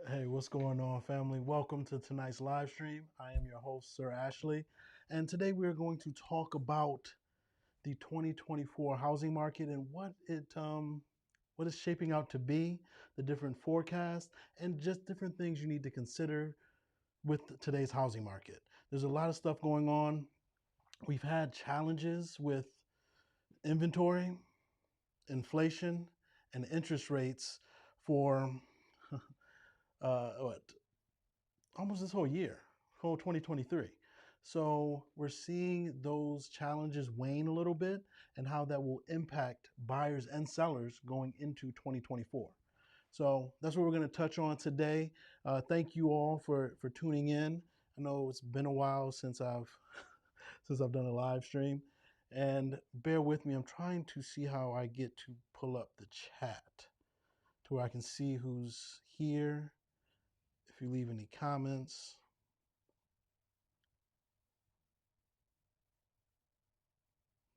Hey, what's going on, family? Welcome to tonight's live stream. I am your host, Sir Ashley, and today we are going to talk about the 2024 housing market and what is shaping out to be, the different forecasts, and just different things you need to consider with today's housing market. There's a lot of stuff going on. We've had challenges with inventory, inflation, and interest rates for what almost this whole year, whole 2023. So we're seeing those challenges wane a little bit and how that will impact buyers and sellers going into 2024. So that's what we're going to touch on today. Thank you all for tuning in. I know it's been a while since I've since I've done a live stream, and bear with me. I'm trying to see how I get to pull up the chat to where I can see who's here. If you leave any comments.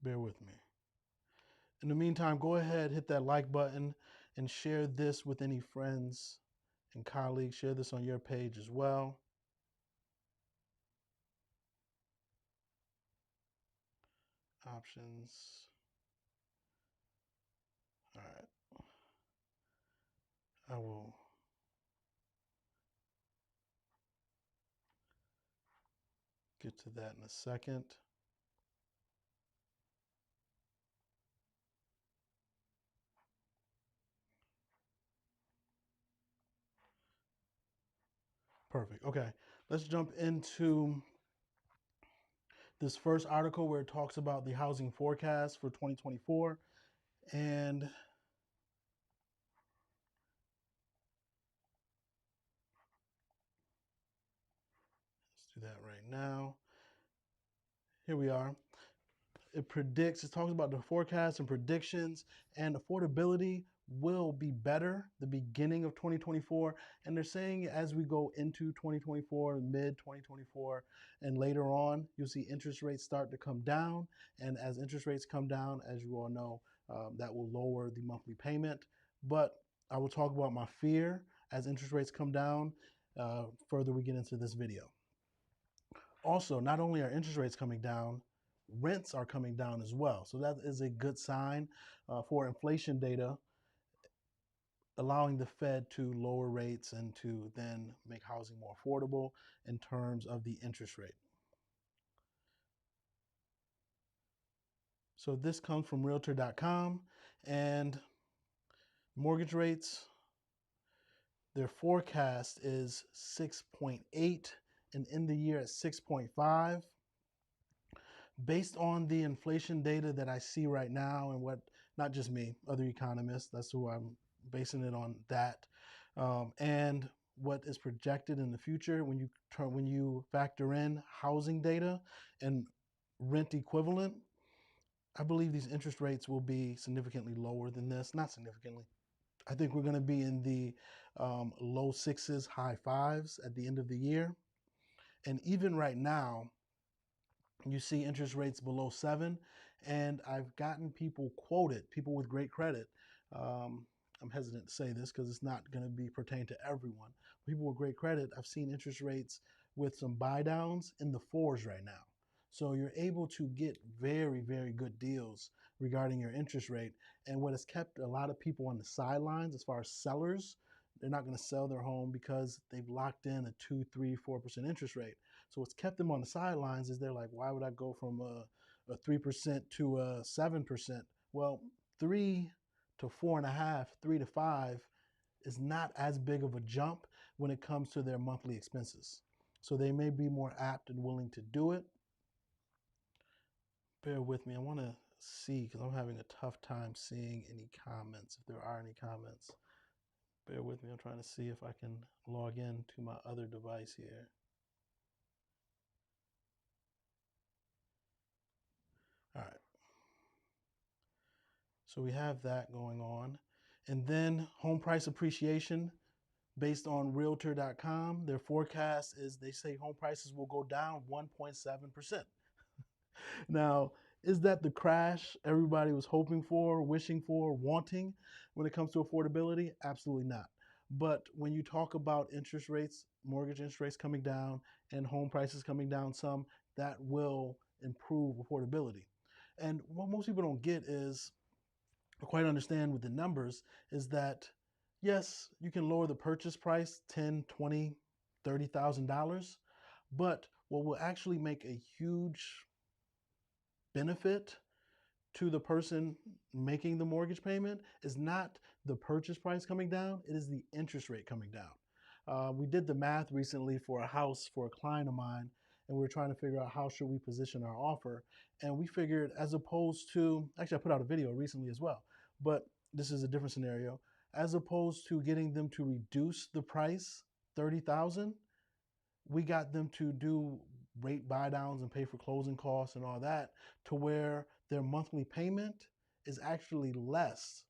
Bear with me. In the meantime, go ahead, hit that like button, and share this with any friends and colleagues. Share this on your page as well. Options. All right. I will get to that in a second. Perfect. Okay. Let's jump into this first article where it talks about the housing forecast for 2024. And let's do that right now. Here we are. It talks about the forecast and predictions, and affordability will be better the beginning of 2024. And they're saying as we go into 2024, mid 2024, and later on, you'll see interest rates start to come down. And as interest rates come down, as you all know, that will lower the monthly payment. But I will talk about my fear as interest rates come down further we get into this video. Also, not only are interest rates coming down, rents are coming down as well. So that is a good sign for inflation data, allowing the Fed to lower rates and to then make housing more affordable in terms of the interest rate. So this comes from realtor.com, and mortgage rates, their forecast is 6.8 and end the year at 6.5. Based on the inflation data that I see right now, and what, not just me, other economists, that's who I'm basing it on, that, and what is projected in the future when you factor in housing data and rent equivalent, I believe these interest rates will be significantly lower than this. Not significantly. I think we're going to be in the low sixes, high fives at the end of the year. And even right now, you see interest rates below 7, and I've gotten people quoted, people with great credit. I'm hesitant to say this because it's not going to be pertain to everyone. People with great credit, I've seen interest rates with some buy downs in the 4s right now. So you're able to get very, very good deals regarding your interest rate. And what has kept a lot of people on the sidelines as far as sellers, they're not going to sell their home because they've locked in a 2, 3, 4% interest rate. So what's kept them on the sidelines is they're like, why would I go from a 3% to a 7%? Well, 3 to 4.5, 3 to 5 is not as big of a jump when it comes to their monthly expenses. So they may be more apt and willing to do it. Bear with me. I want to see because I'm having a tough time seeing any comments, if there are any comments. Bear with me. I'm trying to see if I can log in to my other device here. All right. So we have that going on. And then home price appreciation based on realtor.com. Their forecast is they say home prices will go down 1.7%. Now, is that the crash everybody was hoping for, wishing for, wanting when it comes to affordability? Absolutely not. But when you talk about interest rates, mortgage interest rates coming down and home prices coming down some, that will improve affordability. And what most people don't get is, or quite understand with the numbers, is that yes, you can lower the purchase price 10, 20, $30,000, but what will actually make a huge benefit to the person making the mortgage payment is not the purchase price coming down, it is the interest rate coming down. We did the math recently for a house for a client of mine, and we were trying to figure out how should we position our offer. And we figured, as opposed to, actually I put out a video recently as well, but this is a different scenario. As opposed to getting them to reduce the price 30,000, we got them to do rate buy downs and pay for closing costs and all that, to where their monthly payment is actually less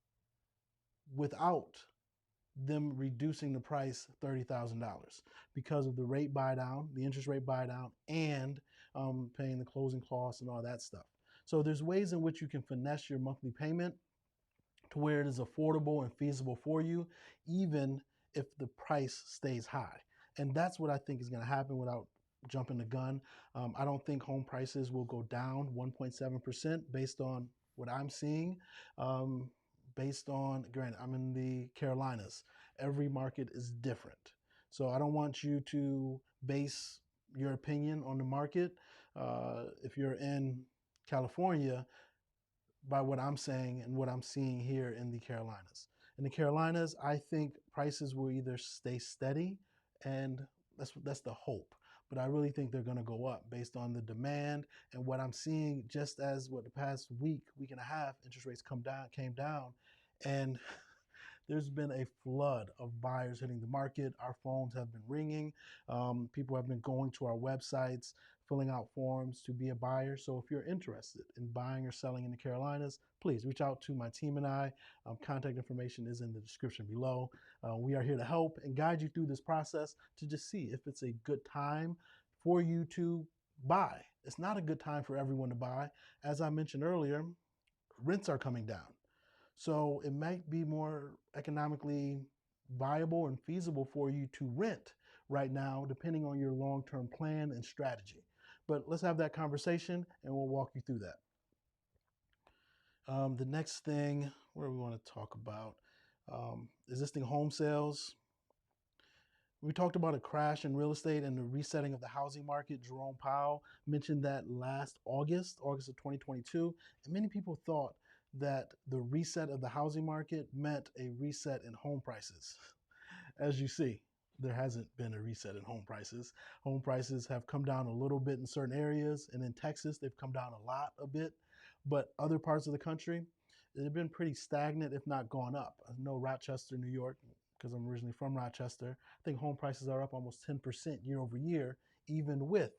without them reducing the price $30,000 because of the rate buy down, the interest rate buy down, and paying the closing costs and all that stuff. So there's ways in which you can finesse your monthly payment to where it is affordable and feasible for you, even if the price stays high. And that's what I think is going to happen without jumping the gun. I don't think home prices will go down 1.7% based on what I'm seeing. Based on, granted, I'm in the Carolinas. Every market is different. So I don't want you to base your opinion on the market. If you're in California, by what I'm saying and what I'm seeing here in the Carolinas. In the Carolinas, I think prices will either stay steady, and that's the hope. But I really think they're going to go up based on the demand and what I'm seeing. Just as what the past week and a half, interest rates came down, and there's been a flood of buyers hitting the market. Our phones have been ringing. People have been going to our websites, filling out forms to be a buyer. So if you're interested in buying or selling in the Carolinas, please reach out to my team and I. Contact information is in the description below. We are here to help and guide you through this process to just see if it's a good time for you to buy. It's not a good time for everyone to buy. As I mentioned earlier, rents are coming down. So it might be more economically viable and feasible for you to rent right now, depending on your long-term plan and strategy. But let's have that conversation and we'll walk you through that. The next thing, what do we want to talk about? Existing home sales. We talked about a crash in real estate and the resetting of the housing market. Jerome Powell mentioned that last August of 2022. And many people thought that the reset of the housing market meant a reset in home prices. As you see, there hasn't been a reset in home prices. Home prices have come down a little bit in certain areas, and in Texas, they've come down a bit. But other parts of the country, they've been pretty stagnant, if not gone up. I know Rochester, New York, because I'm originally from Rochester, I think home prices are up almost 10% year over year, even with,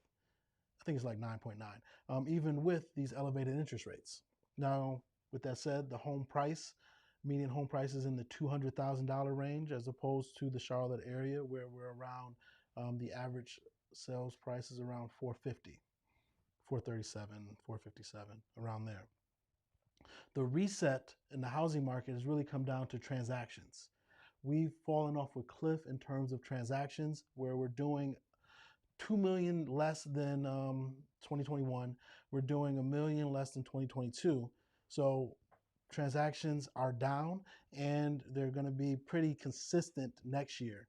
I think it's like 9.9, even with these elevated interest rates. Now, with that said, the home price, median home price is in the $200,000 range, as opposed to the Charlotte area where we're around, the average sales price is around 450, 437, 457, around there. The reset in the housing market has really come down to transactions. We've fallen off a cliff in terms of transactions, where we're doing 2 million less than 2021. We're doing a million less than 2022. So transactions are down, and they're going to be pretty consistent next year.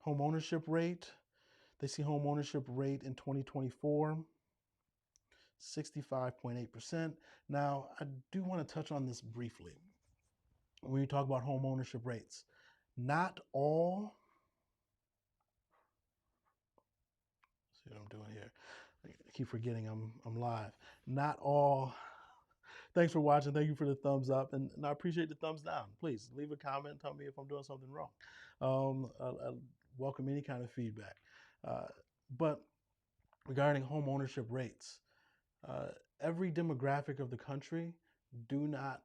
Home ownership rate, they see home ownership rate in 2024, 65.8%. Now, I do want to touch on this briefly. When you talk about home ownership rates, not all, see what I'm doing here. I keep forgetting I'm live. Not all, thanks for watching. Thank you for the thumbs up. And I appreciate the thumbs down. Please leave a comment. Tell me if I'm doing something wrong. I welcome any kind of feedback. But regarding home ownership rates, every demographic of the country do not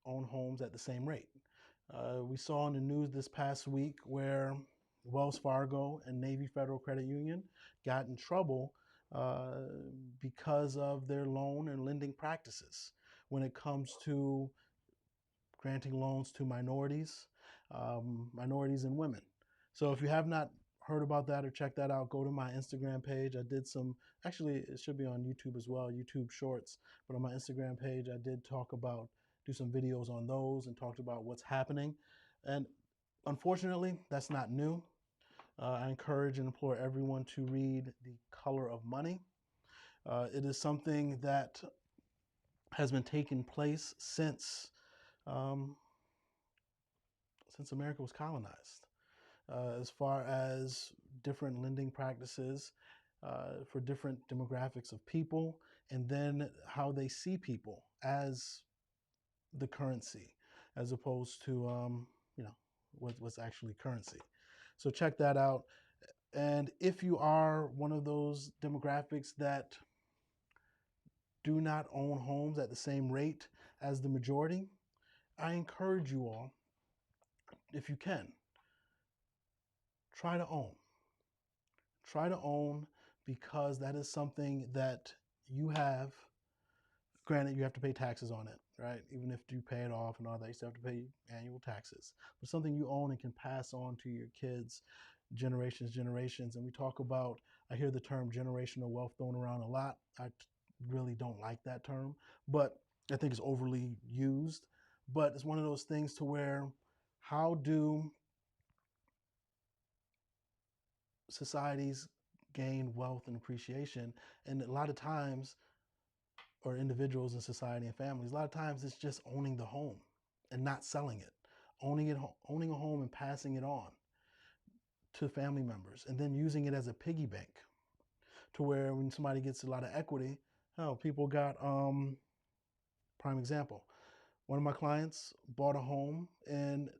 own homes at the same rate. We saw in the news this past week where Wells Fargo and Navy Federal Credit Union got in trouble because of their loan and lending practices when it comes to granting loans to minorities, minorities and women. So if you have not heard about that or checked that out, go to my Instagram page. I did some, actually, it should be on YouTube as well, YouTube Shorts. But on my Instagram page, I did talk about, do some videos on those and talked about what's happening. And unfortunately, that's not new. I encourage and implore everyone to read The Color of Money. It is something that has been taking place um, since America was colonized, as far as different lending practices for different demographics of people, and then how they see people as the currency, as opposed to what's actually currency. So check that out. And if you are one of those demographics that do not own homes at the same rate as the majority, I encourage you all, if you can, try to own. Try to own, because that is something that you have. Granted, you have to pay taxes on it, right? Even if you pay it off and all that, you still have to pay annual taxes. But something you own and can pass on to your kids, generations. And we talk about, I hear the term generational wealth thrown around a lot. I really don't like that term, but I think it's overly used. But it's one of those things to where, how do societies gain wealth and appreciation? And a lot of times, or individuals in society and families, a lot of times it's just owning the home and not selling it, owning a home and passing it on to family members, and then using it as a piggy bank, to where when somebody gets a lot of equity, people got prime example. One of my clients bought a home in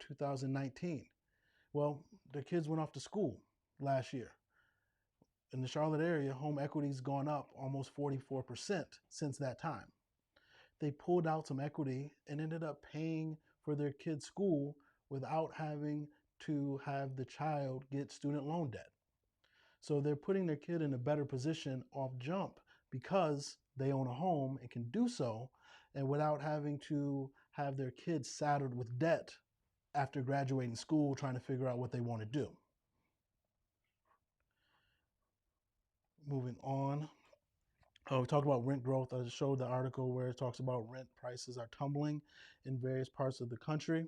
2019. Well, their kids went off to school last year. In the Charlotte area, home equity's gone up almost 44% since that time. They pulled out some equity and ended up paying for their kid's school without having to have the child get student loan debt. So they're putting their kid in a better position off jump, because they own a home and can do so, and without having to have their kids saddled with debt after graduating school, trying to figure out what they want to do. Moving on. We talked about rent growth. I just showed the article where it talks about rent prices are tumbling in various parts of the country.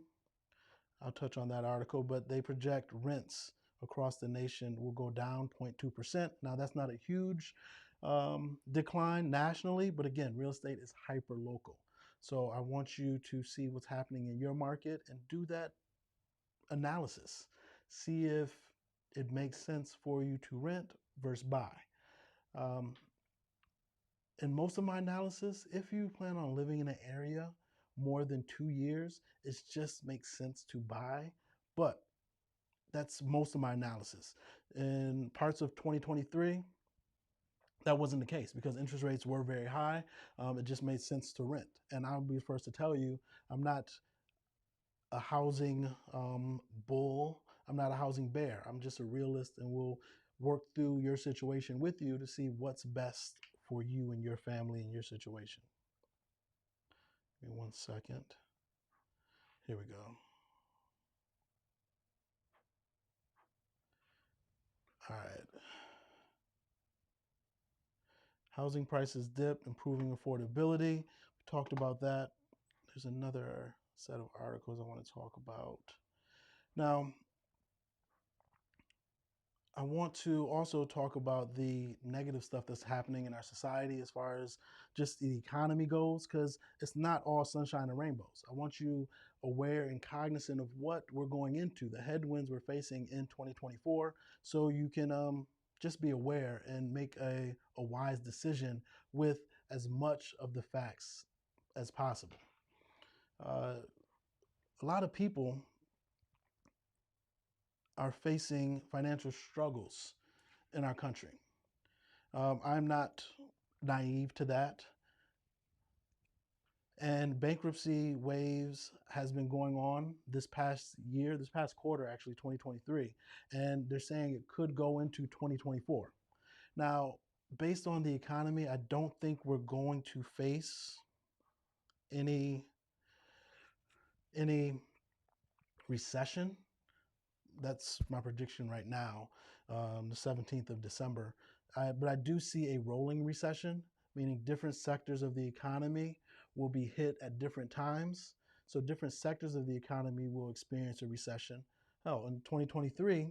I'll touch on that article, but they project rents across the nation will go down 0.2%. Now, that's not a huge decline nationally, but again, real estate is hyper local. So I want you to see what's happening in your market and do that analysis. See if it makes sense for you to rent versus buy. In most of my analysis, if you plan on living in an area more than 2 years, it just makes sense to buy. But that's most of my analysis. In parts of 2023, that wasn't the case because interest rates were very high. It just made sense to rent. And I'll be the first to tell you, I'm not a housing bull. I'm not a housing bear. I'm just a realist, and we'll work through your situation with you to see what's best for you and your family and your situation. Give me 1 second. Here we go. All right. Housing prices dip, improving affordability. We talked about that. There's another set of articles I want to talk about. Now, I want to also talk about the negative stuff that's happening in our society as far as just the economy goes, because it's not all sunshine and rainbows. I want you aware and cognizant of what we're going into, the headwinds we're facing in 2024, so you can just be aware and make a wise decision with as much of the facts as possible. A lot of people are facing financial struggles in our country. I'm not naive to that. And bankruptcy waves has been going on this past year, this past quarter, actually, 2023. And they're saying it could go into 2024. Now, based on the economy, I don't think we're going to face any any recession. That's my prediction right now, the 17th of December. But I do see a rolling recession, meaning different sectors of the economy will be hit at different times. So different sectors of the economy will experience a recession. Oh, in 2023,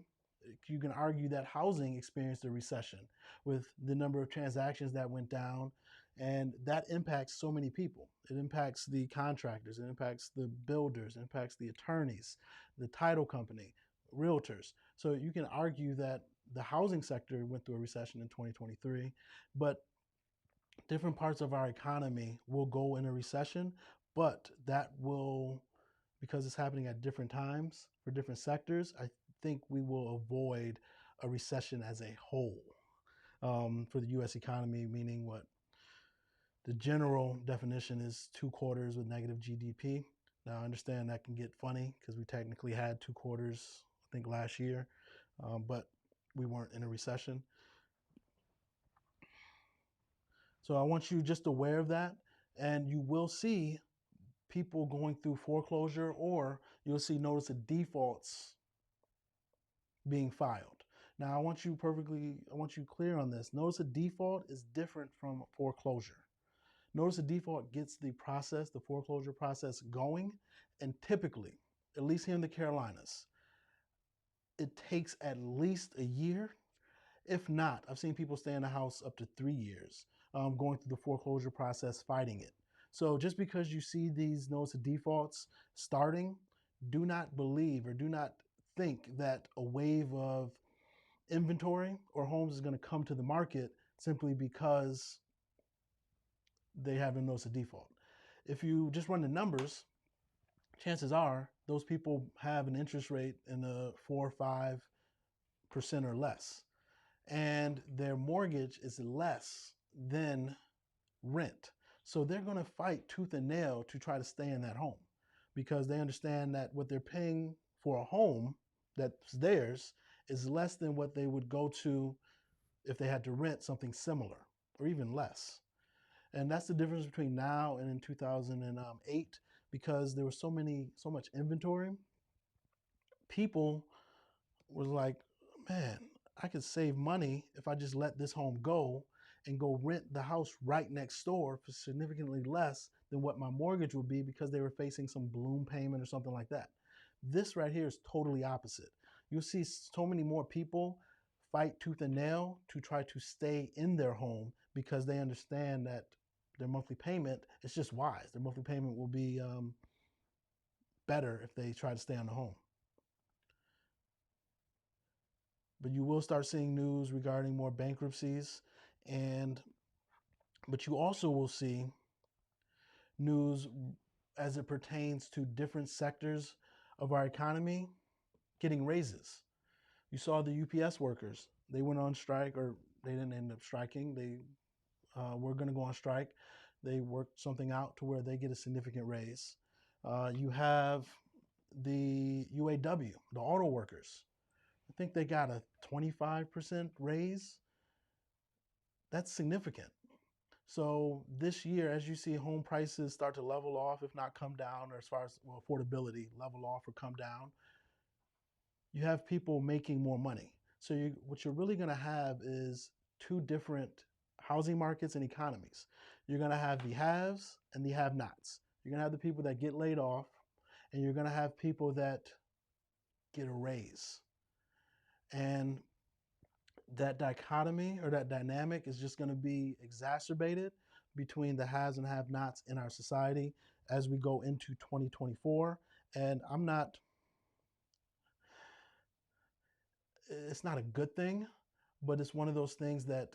you can argue that housing experienced a recession with the number of transactions that went down. And that impacts so many people. It impacts the contractors, it impacts the builders, it impacts the attorneys, the title company, realtors. So you can argue that the housing sector went through a recession in 2023, but different parts of our economy will go in a recession, but that will, because it's happening at different times for different sectors, I think we will avoid a recession as a whole for the US economy, meaning what the general definition is 2 quarters with negative GDP. Now, I understand that can get funny because we technically had 2 quarters, I think, last year, but we weren't in a recession. So I want you just aware of that, and you will see people going through foreclosure, or you'll see notice of defaults being filed. Now, I want you clear on this. Notice of default is different from foreclosure. Notice of default gets the foreclosure process going, and typically, at least here in the Carolinas, it takes at least a year. If not, I've seen people stay in the house up to 3 years, going through the foreclosure process, fighting it. So just because you see these notice of defaults starting, do not believe or do not think that a wave of inventory or homes is going to come to the market simply because they have a notice of default. If you just run the numbers, chances are those people have an interest rate in the 4 or 5% or less, and their mortgage is less than rent. So they're going to fight tooth and nail to try to stay in that home because they understand that what they're paying for a home that's theirs is less than what they would go to if they had to rent something similar or even less. And that's the difference between now and in 2008, because there was so much inventory. People was like, man, I could save money if I just let this home go and go rent the house right next door for significantly less than what my mortgage would be because they were facing some balloon payment or something like that. This right here is totally opposite. You'll see so many more people fight tooth and nail to try to stay in their home because they understand that their monthly payment is just wise. Their monthly payment will be better if they try to stay on the home. But you will start seeing news regarding more bankruptcies, and but you also will see news as it pertains to different sectors of our economy getting raises. You saw the UPS workers; they went on strike, or they didn't end up striking. They were going to go on strike. They worked something out to where they get a significant raise. You have the UAW, the auto workers. I think they got a 25% raise. That's significant. So this year, as you see home prices start to level off, if not come down, or as far as affordability level off or come down, you have people making more money. So what you're really going to have is two different housing markets and economies. You're going to have the haves and the have-nots. You're going to have the people that get laid off, and you're going to have people that get a raise. And that dichotomy or that dynamic is just going to be exacerbated between the haves and have-nots in our society as we go into 2024. And it's not a good thing, but it's one of those things that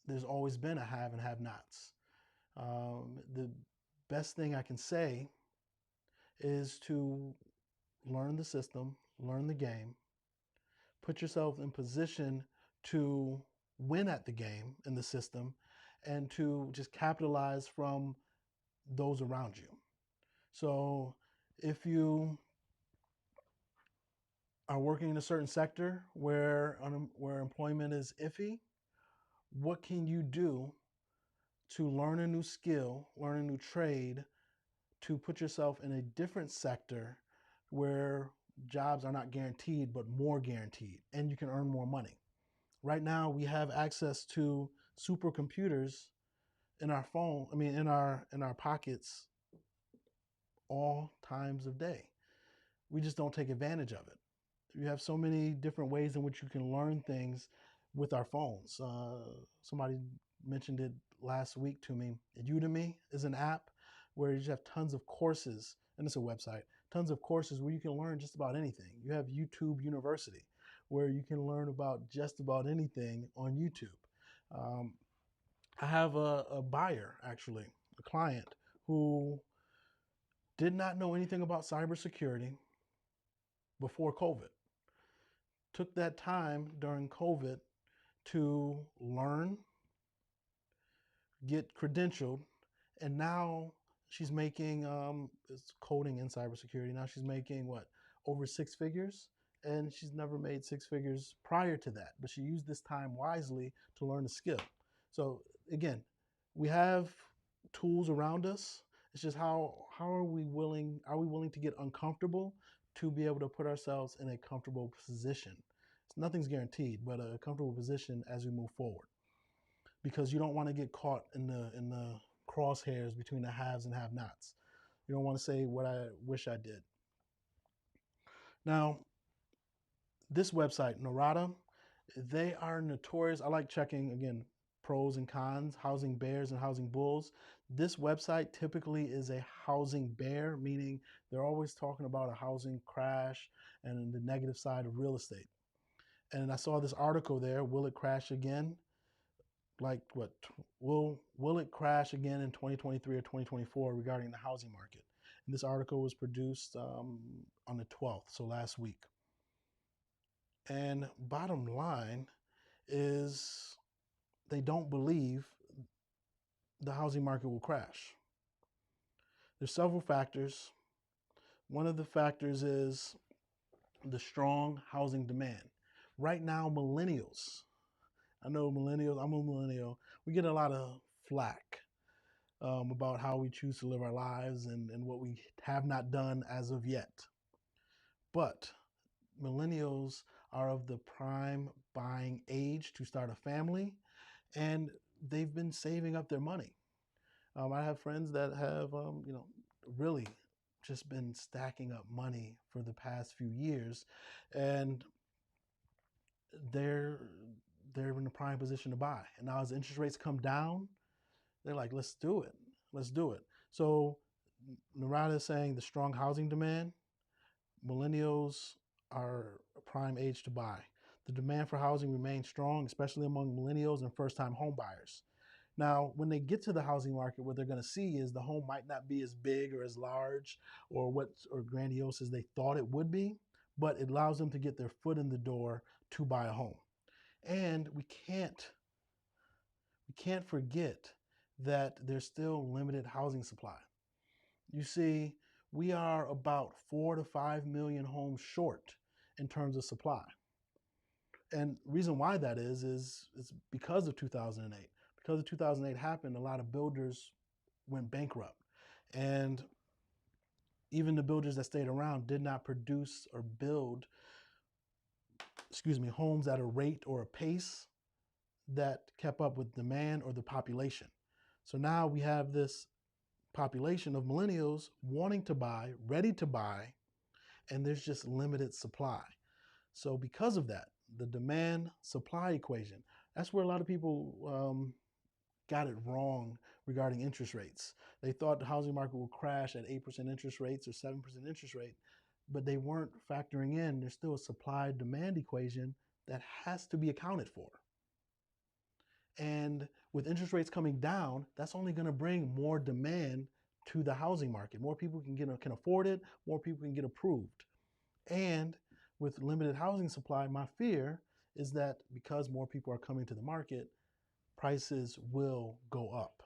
there's always been a have and have-nots. The best thing I can say is to learn the system, learn the game, put yourself in position to win at the game in the system, and to just capitalize from those around you. So if you are working in a certain sector where employment is iffy, what can you do to learn a new skill, learn a new trade, to put yourself in a different sector where jobs are not guaranteed but more guaranteed and you can earn more money. Right now we have access to supercomputers in our phone, in our pockets all times of day. We just don't take advantage of it. You have so many different ways in which you can learn things with our phones. Somebody mentioned it last week to me. Udemy is an app where you just have tons of courses, and it's a website, tons of courses where you can learn just about anything. You have YouTube University, where you can learn about just about anything on YouTube. Um, I have a buyer, actually, a client, who did not know anything about cybersecurity before COVID. Took that time during COVID to learn, get credentialed, and now she's making it's coding in cybersecurity. Now she's making what, over six figures, and she's never made six figures prior to that. But she used this time wisely to learn a skill. So again, we have tools around us. It's just how are we willing? Are we willing to get uncomfortable to be able to put ourselves in a comfortable position? Nothing's guaranteed, but a comfortable position as we move forward, because you don't want to get caught in the crosshairs between the haves and have-nots. You don't want to say what I wish I did. Now, this website, Narada, they are notorious. I like checking, again, pros and cons, housing bears and housing bulls. This website typically is a housing bear, meaning they're always talking about a housing crash and the negative side of real estate. And I saw this article there, will it crash again? Like what, will it crash again in 2023 or 2024 regarding the housing market? And this article was produced on the 12th, so last week. And bottom line is they don't believe the housing market will crash. There's several factors. One of the factors is the strong housing demand. Right now, millennials, I know millennials, I'm a millennial, we get a lot of flack about how we choose to live our lives and what we have not done as of yet. But millennials are of the prime buying age to start a family, and they've been saving up their money. I have friends that have, really just been stacking up money for the past few years, and they're they're in a prime position to buy. And now as interest rates come down, they're like, let's do it. Let's do it. So Narada is saying the strong housing demand, millennials are a prime age to buy. The demand for housing remains strong, especially among millennials and first-time home buyers. Now, when they get to the housing market, what they're going to see is the home might not be as big or as large or grandiose as they thought it would be, but it allows them to get their foot in the door to buy a home. And we can't forget that there's still limited housing supply. You see, we are about 4 to 5 million homes short in terms of supply. And reason why that is it's because of 2008. Because of 2008 happened, a lot of builders went bankrupt. And even the builders that stayed around did not produce or build, homes at a rate or a pace that kept up with demand or the population. So now we have this population of millennials wanting to buy, ready to buy, and there's just limited supply. So because of that, the demand supply equation, that's where a lot of people got it wrong regarding interest rates. They thought the housing market would crash at 8% interest rates or 7% interest rate, but they weren't factoring in there's still a supply demand equation that has to be accounted for. And with interest rates coming down, that's only going to bring more demand to the housing market. More people can afford it, more people can get approved. And with limited housing supply, my fear is that because more people are coming to the market, prices will go up.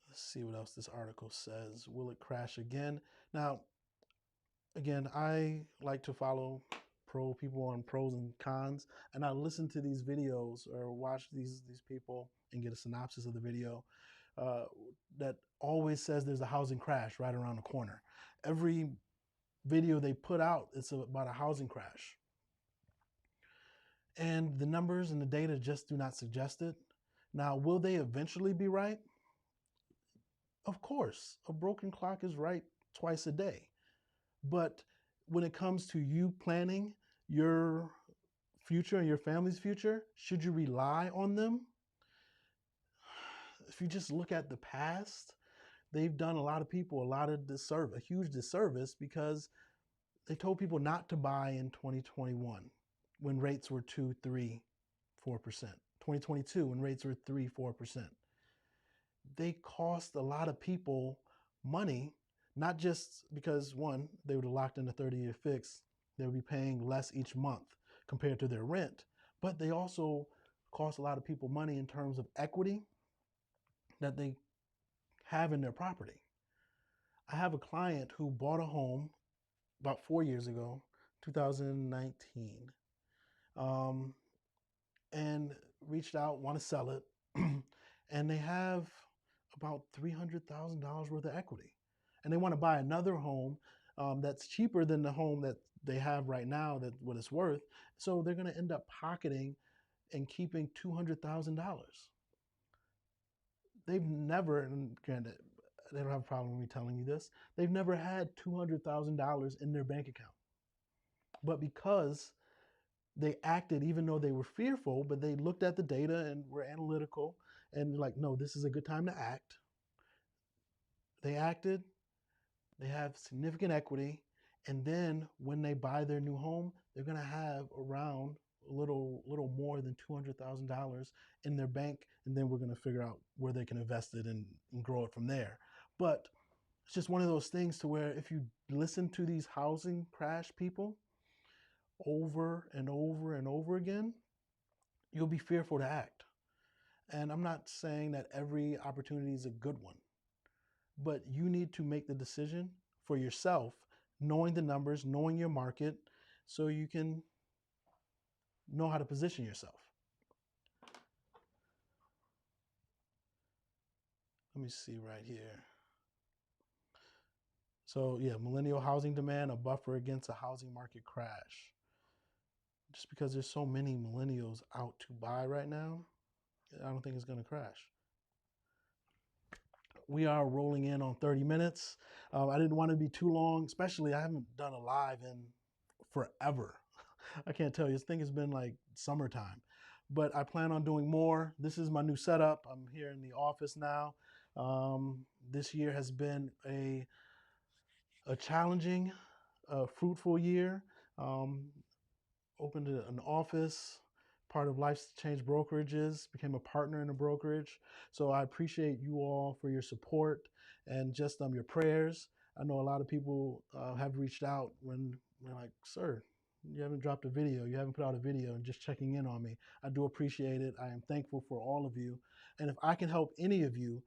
Let's see what else this article says. Will it crash again? Now, again, I like to follow people on pros and cons, and I listen to these videos or watch these people and get a synopsis of the video. uh, that always says there's a housing crash right around the corner. Every video they put out, it's about a housing crash. And the numbers and the data just do not suggest it. Now, will they eventually be right? Of course, a broken clock is right twice a day. But when it comes to you planning your future and your family's future, should you rely on them? If you just look at the past, they've done a lot of people a lot of disservice, a huge disservice, because they told people not to buy in 2021 when rates were 2, 3, 4%. 2022 when rates were 3, 4%. They cost a lot of people money, not just because, one, they would have locked in a 30-year fix, they would be paying less each month compared to their rent, but they also cost a lot of people money in terms of equity that they have in their property. I have a client who bought a home about 4 years ago, 2019, um, and reached out, want to sell it, and they have about $300,000 worth of equity, and they want to buy another home that's cheaper than the home that they have right now, that what it's worth. So they're going to end up pocketing and keeping $200,000. They've never, and granted, they don't have a problem with me telling you this, they've never had $200,000 in their bank account. But because they acted, even though they were fearful, but they looked at the data and were analytical and like, no, this is a good time to act. They acted, they have significant equity, and then when they buy their new home, they're going to have around a little more than $200,000 in their bank, and then we're going to figure out where they can invest it and grow it from there. But it's just one of those things to where if you listen to these housing crash people over and over and over again, you'll be fearful to act. And I'm not saying that every opportunity is a good one, but you need to make the decision for yourself, knowing the numbers, knowing your market, so you can know how to position yourself. Let me see right here. So yeah, millennial housing demand, a buffer against a housing market crash. Just because there's so many millennials out to buy right now, I don't think it's going to crash. We are rolling in on 30 minutes. I didn't want to be too long, especially I haven't done a live in forever. I can't tell you, this thing has been like summertime, but I plan on doing more. This is my new setup. I'm here in the office now. This year has been a challenging, fruitful year. Opened an office, part of Life's Change Brokerages, became a partner in a brokerage. So I appreciate you all for your support and just your prayers. I know a lot of people have reached out when they're like, sir, you haven't dropped a video, you haven't put out a video, and just checking in on me. I do appreciate it. I am thankful for all of you. And if I can help any of you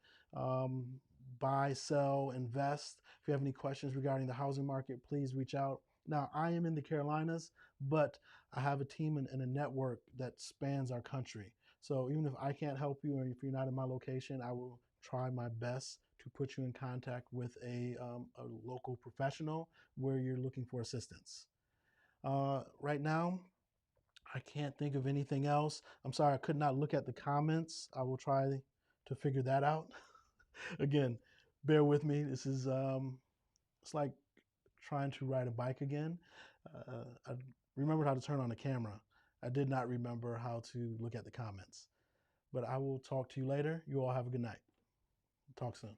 buy, sell, invest, if you have any questions regarding the housing market, please reach out. Now, I am in the Carolinas, but I have a team and a network that spans our country. So even if I can't help you or if you're not in my location, I will try my best to put you in contact with a local professional where you're looking for assistance. Right now, I can't think of anything else. I'm sorry, I could not look at the comments. I will try to figure that out. Again, bear with me. This is, it's like trying to ride a bike again. I remembered how to turn on the camera. I did not remember how to look at the comments. But I will talk to you later. You all have a good night. Talk soon.